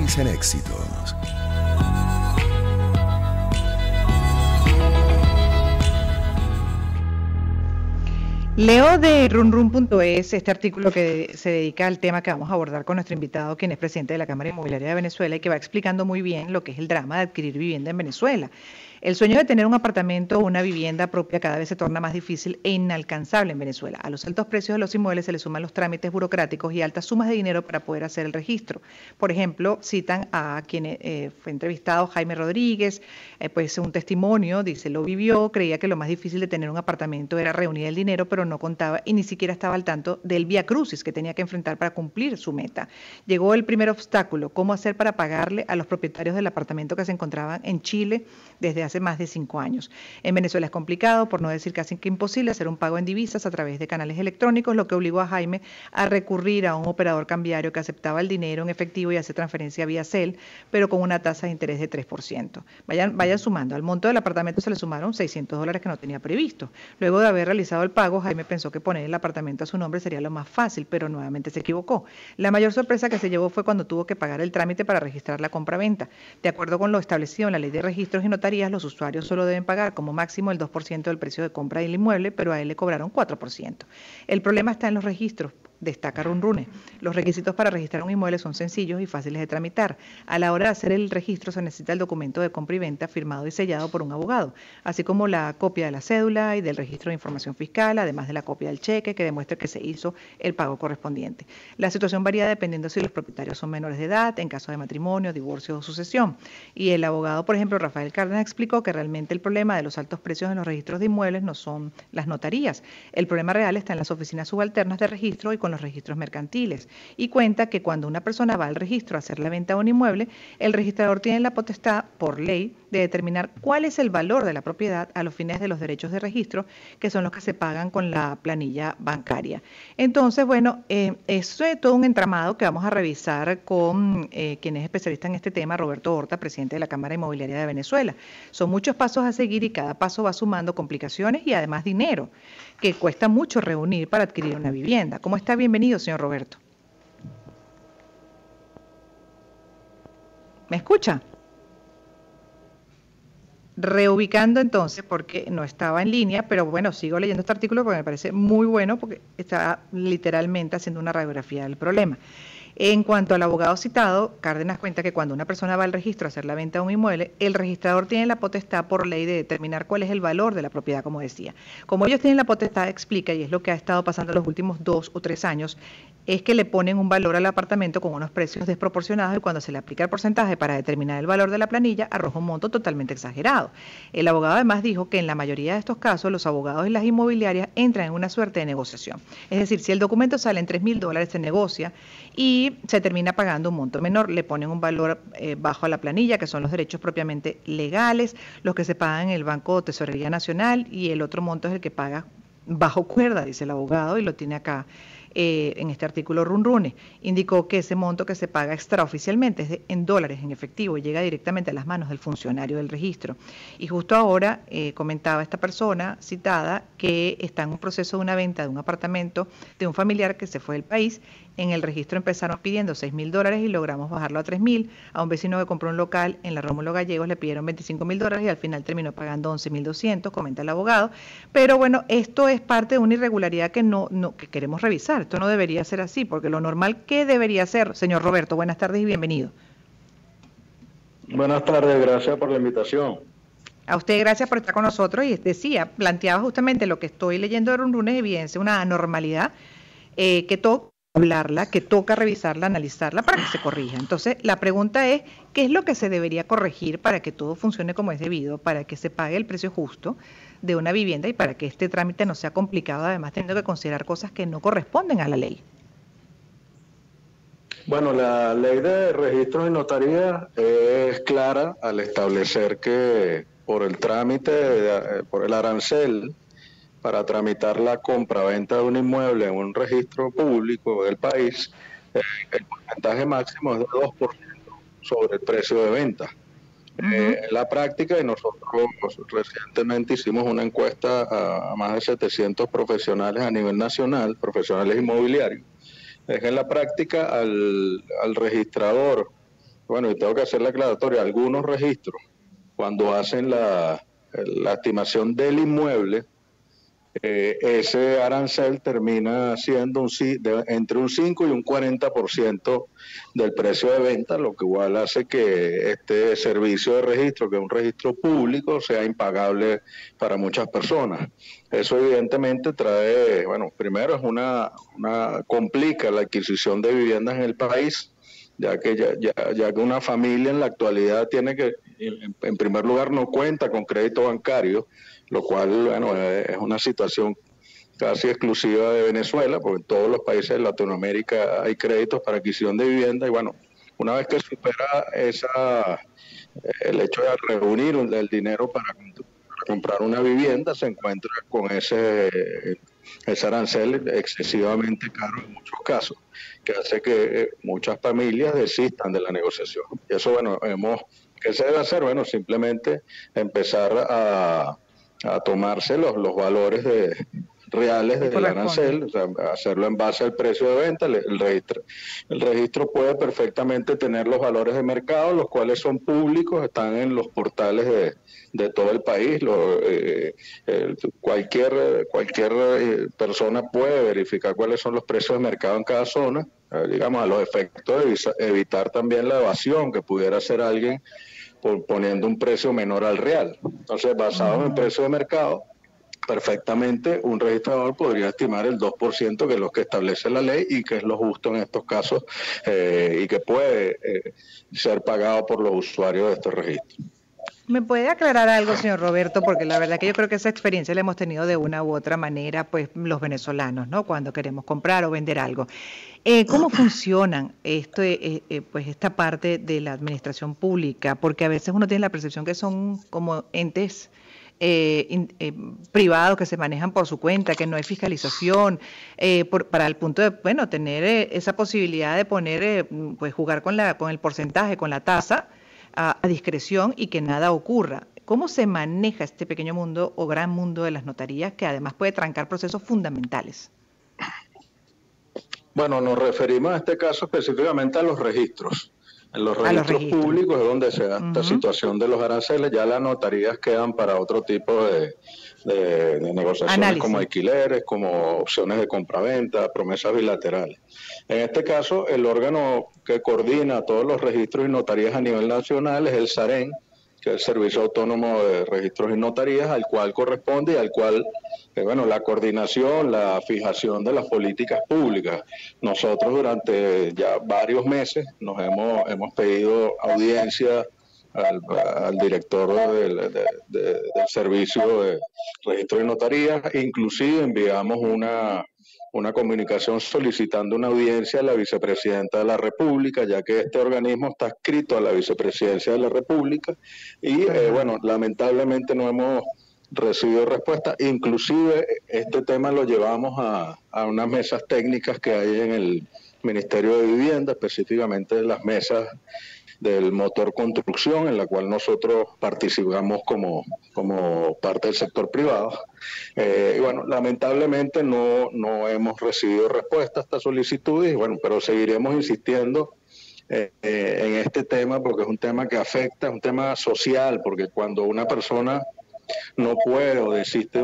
Potencian éxitos. Leo de runrun.es este artículo que se dedica al tema que vamos a abordar con nuestro invitado, quien es presidente de la Cámara Inmobiliaria de Venezuela y que va explicando muy bien lo que es el drama de adquirir vivienda en Venezuela. El sueño de tener un apartamento o una vivienda propia cada vez se torna más difícil e inalcanzable en Venezuela. A los altos precios de los inmuebles se le suman los trámites burocráticos y altas sumas de dinero para poder hacer el registro. Por ejemplo, citan a quien fue entrevistado, Jaime Rodríguez, pues un testimonio, dice, lo vivió, creía que lo más difícil de tener un apartamento era reunir el dinero, pero no contaba y ni siquiera estaba al tanto del viacrucis que tenía que enfrentar para cumplir su meta. Llegó el primer obstáculo, cómo hacer para pagarle a los propietarios del apartamento que se encontraban en Chile desde hace más de 5 años. En Venezuela es complicado, por no decir casi que imposible, hacer un pago en divisas a través de canales electrónicos, lo que obligó a Jaime a recurrir a un operador cambiario que aceptaba el dinero en efectivo y hace transferencia vía CEL, pero con una tasa de interés de 3%. Vayan sumando. Al monto del apartamento se le sumaron $600 que no tenía previsto. Luego de haber realizado el pago, Jaime pensó que poner el apartamento a su nombre sería lo más fácil, pero nuevamente se equivocó. La mayor sorpresa que se llevó fue cuando tuvo que pagar el trámite para registrar la compra-venta. De acuerdo con lo establecido en la Ley de Registros y Notarías, los usuarios solo deben pagar como máximo el 2% del precio de compra del inmueble, pero a él le cobraron 4%. El problema está en los registros. Destaca Runrune. Los requisitos para registrar un inmueble son sencillos y fáciles de tramitar. A la hora de hacer el registro se necesita el documento de compra y venta firmado y sellado por un abogado, así como la copia de la cédula y del registro de información fiscal, además de la copia del cheque que demuestre que se hizo el pago correspondiente. La situación varía dependiendo si los propietarios son menores de edad, en caso de matrimonio, divorcio o sucesión. Y el abogado, por ejemplo, Rafael Cárdenas, explicó que realmente el problema de los altos precios en los registros de inmuebles no son las notarías. El problema real está en las oficinas subalternas de registro y con los registros mercantiles, y cuenta que cuando una persona va al registro a hacer la venta de un inmueble, el registrador tiene la potestad, por ley, de determinar cuál es el valor de la propiedad a los fines de los derechos de registro, que son los que se pagan con la planilla bancaria. Entonces, bueno, eso es todo un entramado que vamos a revisar con quien es especialista en este tema, Roberto Horta, presidente de la Cámara Inmobiliaria de Venezuela. Son muchos pasos a seguir y cada paso va sumando complicaciones y además dinero, que cuesta mucho reunir para adquirir una vivienda. ¿Cómo está? Bienvenido, señor Roberto. ¿Me escucha? Reubicando entonces, porque no estaba en línea, pero bueno, sigo leyendo este artículo porque me parece muy bueno, porque está literalmente haciendo una radiografía del problema. En cuanto al abogado citado, Cárdenas cuenta que cuando una persona va al registro a hacer la venta de un inmueble, el registrador tiene la potestad por ley de determinar cuál es el valor de la propiedad, como decía. Como ellos tienen la potestad, explica, y es lo que ha estado pasando los últimos 2 o 3 años, es que le ponen un valor al apartamento con unos precios desproporcionados y cuando se le aplica el porcentaje para determinar el valor de la planilla, arroja un monto totalmente exagerado. El abogado además dijo que en la mayoría de estos casos los abogados y las inmobiliarias entran en una suerte de negociación. Es decir, si el documento sale en $3.000, se negocia y se termina pagando un monto menor, le ponen un valor bajo a la planilla, que son los derechos propiamente legales, los que se pagan en el Banco de Tesorería Nacional, y el otro monto es el que paga bajo cuerda, dice el abogado, y lo tiene acá en este artículo Runrune. Indicó que ese monto que se paga extraoficialmente es en dólares en efectivo y llega directamente a las manos del funcionario del registro. Y justo ahora comentaba esta persona citada que está en un proceso de una venta de un apartamento de un familiar que se fue del país. En el registro empezaron pidiendo $6.000 y logramos bajarlo a $3.000. A un vecino que compró un local en la Rómulo Gallegos le pidieron $25.000 y al final terminó pagando $11.200, comenta el abogado. Pero bueno, esto es parte de una irregularidad que que queremos revisar. Esto no debería ser así, porque lo normal, ¿qué debería ser? Señor Roberto, buenas tardes y bienvenido. Buenas tardes, gracias por la invitación. A usted gracias por estar con nosotros y decía, planteaba justamente lo que estoy leyendo de Runrune, evidencia una anormalidad que toca hablarla, que toca revisarla, analizarla para que se corrija. Entonces, la pregunta es, ¿qué es lo que se debería corregir para que todo funcione como es debido, para que se pague el precio justo de una vivienda y para que este trámite no sea complicado, además teniendo que considerar cosas que no corresponden a la ley? Bueno, la ley de registros y notaría es clara al establecer que por el trámite, por el arancel, para tramitar la compraventa de un inmueble en un registro público del país, el porcentaje máximo es de 2% sobre el precio de venta. En la práctica, y nosotros recientemente hicimos una encuesta a más de 700 profesionales a nivel nacional, profesionales inmobiliarios, es que en la práctica al registrador bueno, y tengo que hacer la aclaratoria, algunos registros, cuando hacen la estimación del inmueble, ese arancel termina siendo entre un 5 y un 40% del precio de venta, lo que igual hace que este servicio de registro, que es un registro público, sea impagable para muchas personas. Eso evidentemente trae, bueno, primero es complica la adquisición de viviendas en el país, ya que una familia en la actualidad tiene que, en primer lugar, no cuenta con crédito bancario, lo cual, bueno, es una situación casi exclusiva de Venezuela, porque en todos los países de Latinoamérica hay créditos para adquisición de vivienda, y bueno, una vez que supera el hecho de reunir el dinero para comprar una vivienda, se encuentra con ese arancel excesivamente caro en muchos casos, que hace que muchas familias desistan de la negociación. Y eso, bueno, ¿qué se debe hacer? Bueno, simplemente empezar a tomarse los valores reales del arancel, o sea, hacerlo en base al precio de venta. El registro puede perfectamente tener los valores de mercado, los cuales son públicos, están en los portales de todo el país. Cualquier persona puede verificar cuáles son los precios de mercado en cada zona, digamos, a los efectos de evitar también la evasión que pudiera hacer alguien poniendo un precio menor al real. Entonces, basado en el precio de mercado, perfectamente un registrador podría estimar el 2%, que es lo que establece la ley y que es lo justo en estos casos, y que puede ser pagado por los usuarios de estos registros. ¿Me puede aclarar algo, señor Roberto? Porque la verdad que yo creo que esa experiencia la hemos tenido de una u otra manera, pues los venezolanos, ¿no? Cuando queremos comprar o vender algo. ¿Cómo funcionan pues esta parte de la administración pública? Porque a veces uno tiene la percepción que son como entes privados que se manejan por su cuenta, que no hay fiscalización, para el punto de, bueno, tener esa posibilidad de poner, pues jugar con el porcentaje, con la tasa, a discreción y que nada ocurra. ¿Cómo se maneja este pequeño mundo o gran mundo de las notarías, que además puede trancar procesos fundamentales? Bueno, nos referimos en este caso específicamente a los registros. En los registros públicos es donde se da esta situación de los aranceles. Ya las notarías quedan para otro tipo de negociaciones, como alquileres, como opciones de compraventa, promesas bilaterales. En este caso, el órgano que coordina todos los registros y notarías a nivel nacional es el SAREN, que es el Servicio Autónomo de Registros y Notarías, al cual corresponde y al cual, bueno, la coordinación, la fijación de las políticas públicas. Nosotros durante ya varios meses hemos pedido audiencia al director del Servicio de Registro y Notarías, inclusive enviamos una comunicación solicitando una audiencia a la vicepresidenta de la República, ya que este organismo está adscrito a la vicepresidencia de la República y, bueno, lamentablemente no hemos recibido respuesta. Inclusive este tema lo llevamos a unas mesas técnicas que hay en el Ministerio de Vivienda, específicamente las mesas del motor construcción, en la cual nosotros participamos como parte del sector privado. Y bueno, lamentablemente no hemos recibido respuesta a estas solicitudes, bueno, pero seguiremos insistiendo en este tema, porque es un tema que afecta, es un tema social, porque cuando una persona no puede o desiste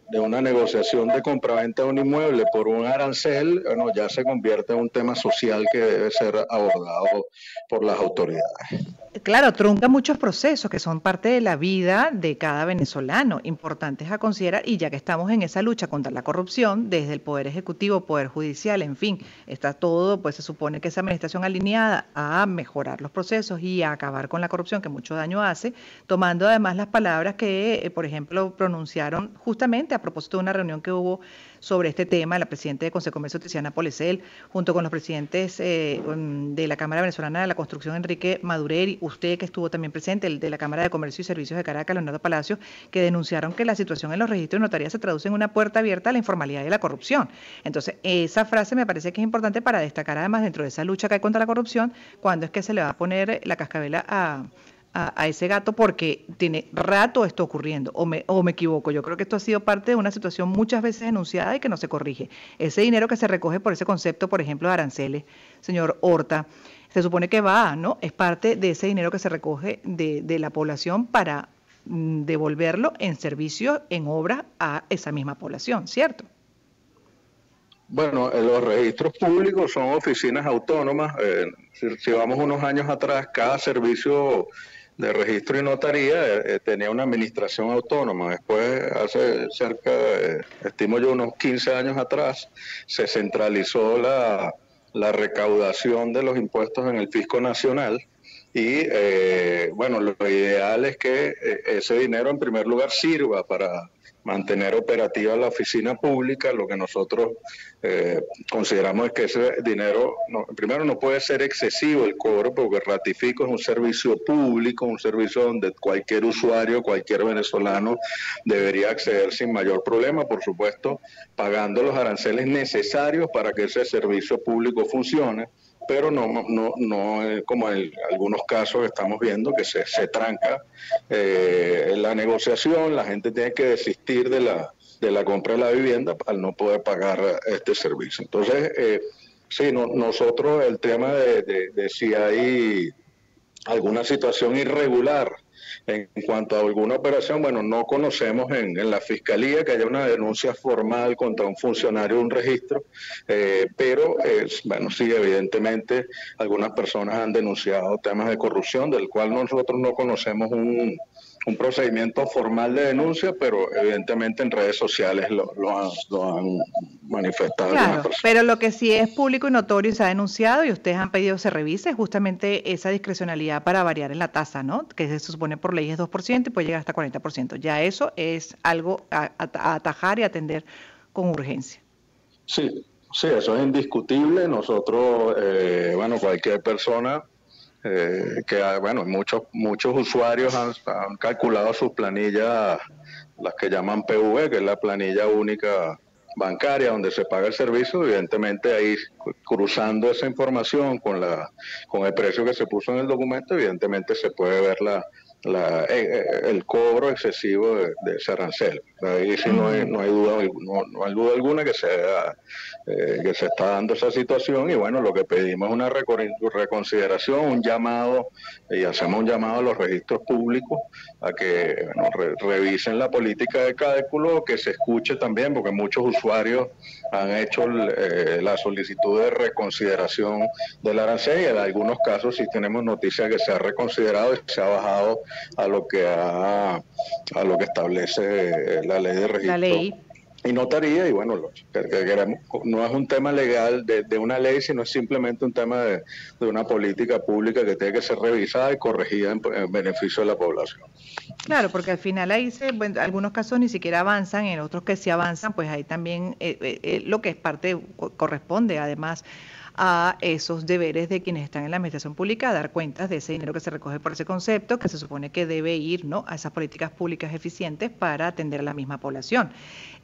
de una negociación de compraventa de un inmueble por un arancel, bueno, ya se convierte en un tema social que debe ser abordado por las autoridades. Claro, trunca muchos procesos que son parte de la vida de cada venezolano, importantes a considerar, y ya que estamos en esa lucha contra la corrupción, desde el Poder Ejecutivo, Poder Judicial, en fin, está todo, pues se supone que esa administración alineada a mejorar los procesos y a acabar con la corrupción que mucho daño hace, tomando además las palabras que, por ejemplo, pronunciaron justamente a propósito de una reunión que hubo sobre este tema, la presidenta de Consejo de Comercio, Tiziana Polecel, junto con los presidentes de la Cámara Venezolana de la Construcción, Enrique Madureri, usted que estuvo también presente, el de la Cámara de Comercio y Servicios de Caracas, Leonardo Palacios, que denunciaron que la situación en los registros de notaría se traduce en una puerta abierta a la informalidad y la corrupción. Entonces, esa frase me parece que es importante para destacar además dentro de esa lucha que hay contra la corrupción, cuando es que se le va a poner la cascabel a ese gato, porque tiene rato esto ocurriendo, o me equivoco. Yo creo que esto ha sido parte de una situación muchas veces denunciada y que no se corrige. Ese dinero que se recoge por ese concepto, por ejemplo, de aranceles, señor Horta, se supone que va, ¿no? Es parte de ese dinero que se recoge de la población para devolverlo en servicio, en obra a esa misma población, ¿cierto? Bueno, los registros públicos son oficinas autónomas. Si vamos unos años atrás, cada servicio de registro y notaría tenía una administración autónoma. Después, hace cerca, estimo yo, unos 15 años atrás, se centralizó la recaudación de los impuestos en el Fisco Nacional. Y bueno, lo ideal es que ese dinero en primer lugar sirva para mantener operativa la oficina pública. Lo que nosotros consideramos es que ese dinero, primero, no puede ser excesivo el cobro, porque ratifico, es un servicio público, un servicio donde cualquier usuario, cualquier venezolano debería acceder sin mayor problema, por supuesto, pagando los aranceles necesarios para que ese servicio público funcione, pero no como en algunos casos estamos viendo que se tranca la negociación, la gente tiene que desistir de la compra de la vivienda al no poder pagar este servicio. Entonces, sí, nosotros el tema de si hay alguna situación irregular en cuanto a alguna operación, bueno, no conocemos en la Fiscalía que haya una denuncia formal contra un funcionario de un registro, pero, bueno, sí, evidentemente algunas personas han denunciado temas de corrupción, del cual nosotros no conocemos un procedimiento formal de denuncia, pero evidentemente en redes sociales lo han manifestado. Claro, pero lo que sí es público y notorio y se ha denunciado y ustedes han pedido se revise es justamente esa discrecionalidad para variar en la tasa, ¿no? Que se supone por ley es 2% y puede llegar hasta 40%. Ya eso es algo a atajar y atender con urgencia. Sí, eso es indiscutible. Nosotros, bueno, cualquier persona bueno, muchos usuarios han calculado sus planillas, las que llaman PV, que es la planilla única bancaria donde se paga el servicio. Evidentemente ahí, cruzando esa información con el precio que se puso en el documento, evidentemente se puede ver el cobro excesivo de ese arancel. Ahí sí no hay duda alguna que se está dando esa situación, y bueno, lo que pedimos es una reconsideración, un llamado, y hacemos un llamado a los registros públicos a que, bueno, revisen la política de cálculo, que se escuche también, porque muchos usuarios han hecho la solicitud de reconsideración del arancel, y en algunos casos sí tenemos noticias que se ha reconsiderado y se ha bajado a lo que establece la ley de registro y notaría. Y bueno, no es un tema legal de una ley, sino es simplemente un tema de una política pública que tiene que ser revisada y corregida en beneficio de la población. Claro, porque al final ahí bueno, algunos casos ni siquiera avanzan, en otros que sí avanzan, pues ahí también lo que es parte corresponde además a esos deberes de quienes están en la administración pública, a dar cuentas de ese dinero que se recoge por ese concepto, que se supone que debe ir, ¿no?, a esas políticas públicas eficientes para atender a la misma población.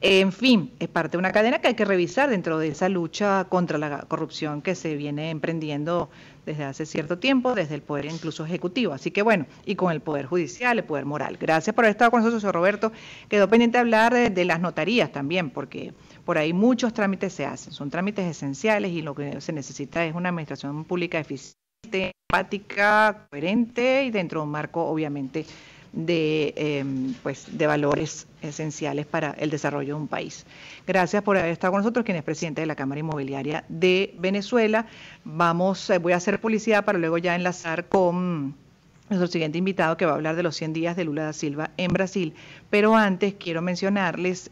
En fin, es parte de una cadena que hay que revisar dentro de esa lucha contra la corrupción que se viene emprendiendo desde hace cierto tiempo, desde el Poder incluso Ejecutivo. Así que bueno, y con el Poder Judicial, el Poder Moral. Gracias por haber estado con nosotros, señor Roberto. Quedó pendiente de hablar de las notarías también, porque por ahí muchos trámites se hacen, son trámites esenciales y lo que se necesita es una administración pública eficiente, empática, coherente y dentro de un marco, obviamente, de valores esenciales para el desarrollo de un país. Gracias por haber estado con nosotros, quien es presidente de la Cámara Inmobiliaria de Venezuela. Voy a hacer publicidad para luego ya enlazar con nuestro siguiente invitado, que va a hablar de los 100 días de Lula da Silva en Brasil. Pero antes quiero mencionarles